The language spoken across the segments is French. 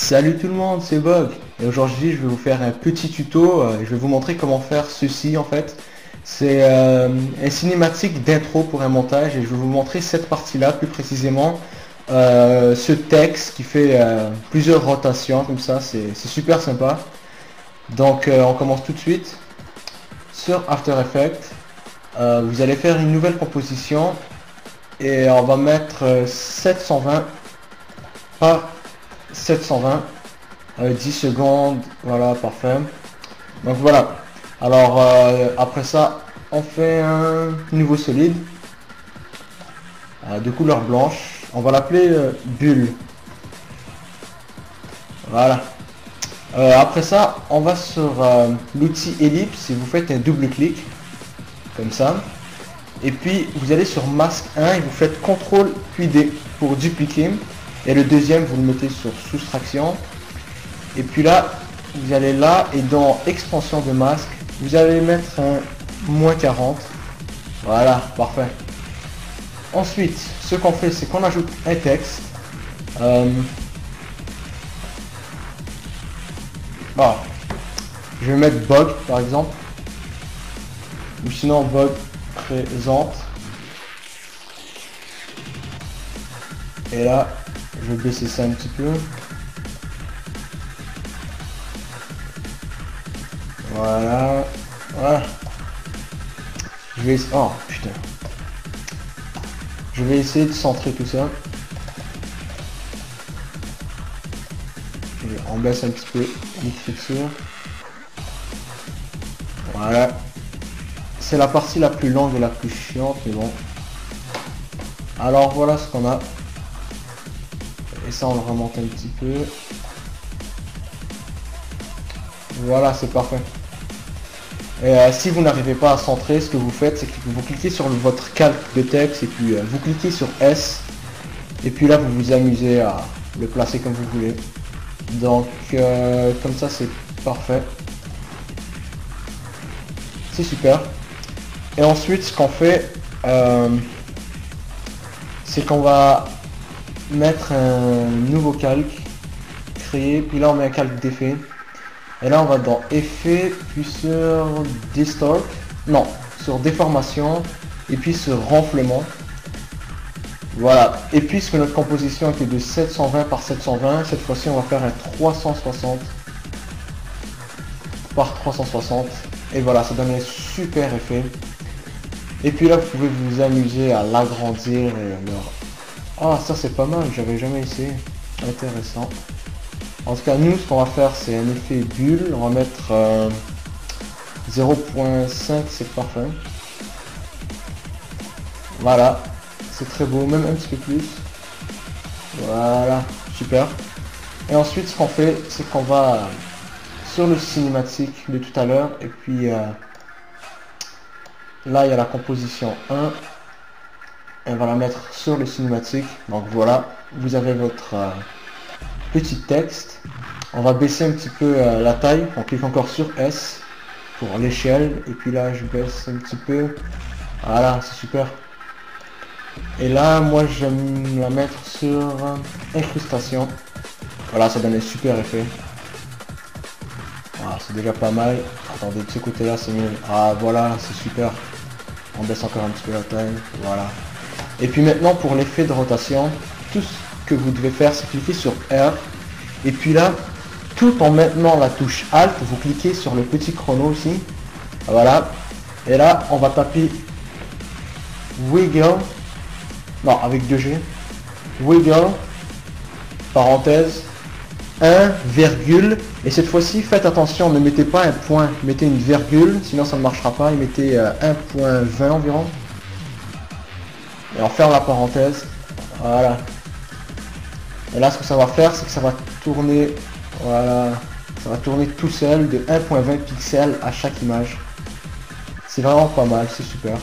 Salut tout le monde, c'est Bog et aujourd'hui je vais vous faire un petit tuto, je vais vous montrer comment faire ceci en fait. C'est une cinématique d'intro pour un montage et je vais vous montrer cette partie-là plus précisément. Ce texte qui fait plusieurs rotations comme ça, c'est super sympa. Donc on commence tout de suite. Sur After Effects, vous allez faire une nouvelle composition et on va mettre 720 par 720 10 secondes, voilà, parfait. Donc voilà, alors après ça on fait un nouveau solide de couleur blanche, on va l'appeler bulle. Voilà, après ça on va sur l'outil ellipse et vous faites un double clic comme ça, et puis vous allez sur masque 1 et vous faites CTRL puis D pour dupliquer, et le deuxième vous le mettez sur soustraction. Et puis là, vous allez là et dans expansion de masque, vous allez mettre un -40. Voilà, parfait. Ensuite, ce qu'on fait, c'est qu'on ajoute un texte. Je vais mettre Bog par exemple. Ou sinon Bog présente. Et là, je vais baisser ça un petit peu. Voilà, voilà. Je vais... Oh putain. Je vais essayer de centrer tout ça. On baisse un petit peu l'écriture. Voilà. C'est la partie la plus longue et la plus chiante, mais bon. Alors voilà ce qu'on a. Et ça on le remonte un petit peu. Voilà, c'est parfait. Et si vous n'arrivez pas à centrer, ce que vous faites, c'est que vous cliquez sur votre calque de texte et puis vous cliquez sur S. Et puis là, vous vous amusez à le placer comme vous voulez. Donc, comme ça, c'est parfait. C'est super. Et ensuite, ce qu'on fait, c'est qu'on va mettre un nouveau calque, créer, puis là, on met un calque d'effet. Et là on va dans effet, puis sur distort, non, sur déformation, et puis sur renflement. Voilà, et puisque notre composition était de 720 par 720, cette fois-ci on va faire un 360 par 360. Et voilà, ça donne un super effet. Et puis là vous pouvez vous amuser à l'agrandir et alors... Ah, ça c'est pas mal, j'avais jamais essayé. Intéressant. En tout cas, nous, ce qu'on va faire, c'est un effet bulle. On va mettre 0.5, c'est parfait. Voilà, c'est très beau, même un petit peu plus. Voilà, super. Et ensuite, ce qu'on fait, c'est qu'on va sur le cinématique de tout à l'heure. Et puis, là, il y a la composition 1. Et on va la mettre sur le cinématique. Donc voilà, vous avez votre... petit texte. On va baisser un petit peu la taille. On clique encore sur S pour l'échelle. Et puis là, je baisse un petit peu. Voilà, c'est super. Et là, moi, j'aime la mettre sur incrustation. Voilà, ça donne un super effet. Voilà, c'est déjà pas mal. Attendez, de ce côté-là, c'est mieux. Ah, voilà, c'est super. On baisse encore un petit peu la taille. Voilà. Et puis maintenant, pour l'effet de rotation, tout ce que vous devez faire, c'est cliquer sur R, et puis là, tout en maintenant la touche Alt, vous cliquez sur le petit chrono ici, voilà, et là, on va taper wiggle, non, avec 2G, wiggle, parenthèse, 1, virgule, et cette fois-ci, faites attention, ne mettez pas un point, mettez une virgule, sinon ça ne marchera pas, et mettez 1.20 environ, et on ferme la parenthèse, voilà. Et là, ce que ça va faire, c'est que ça va tourner, voilà, ça va tourner tout seul de 1.20 pixels à chaque image. C'est vraiment pas mal, c'est super.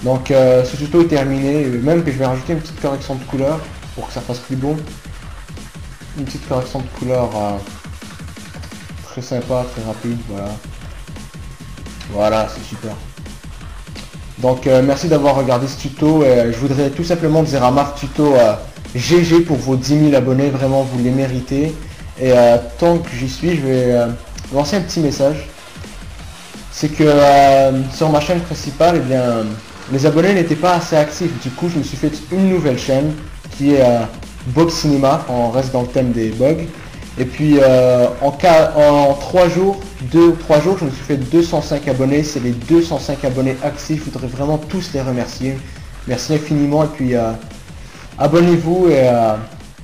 Donc, ce tuto est terminé, même que je vais rajouter une petite correction de couleur pour que ça fasse plus beau. Une petite correction de couleur très sympa, très rapide, voilà. Voilà, c'est super. Donc, merci d'avoir regardé ce tuto. Je voudrais tout simplement dire à Marc Tuto... GG pour vos 10 000 abonnés, vraiment vous les méritez. Et tant que j'y suis, je vais lancer un petit message. C'est que sur ma chaîne principale, eh bien, les abonnés n'étaient pas assez actifs. Du coup, je me suis fait une nouvelle chaîne qui est Bug Cinéma. On reste dans le thème des bugs. Et puis en 3 jours, 2 ou 3 jours, je me suis fait 205 abonnés. C'est les 205 abonnés actifs. Je voudrais vraiment tous les remercier. Merci infiniment. Et puis abonnez-vous et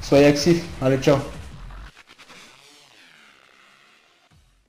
soyez actifs. Allez, ciao.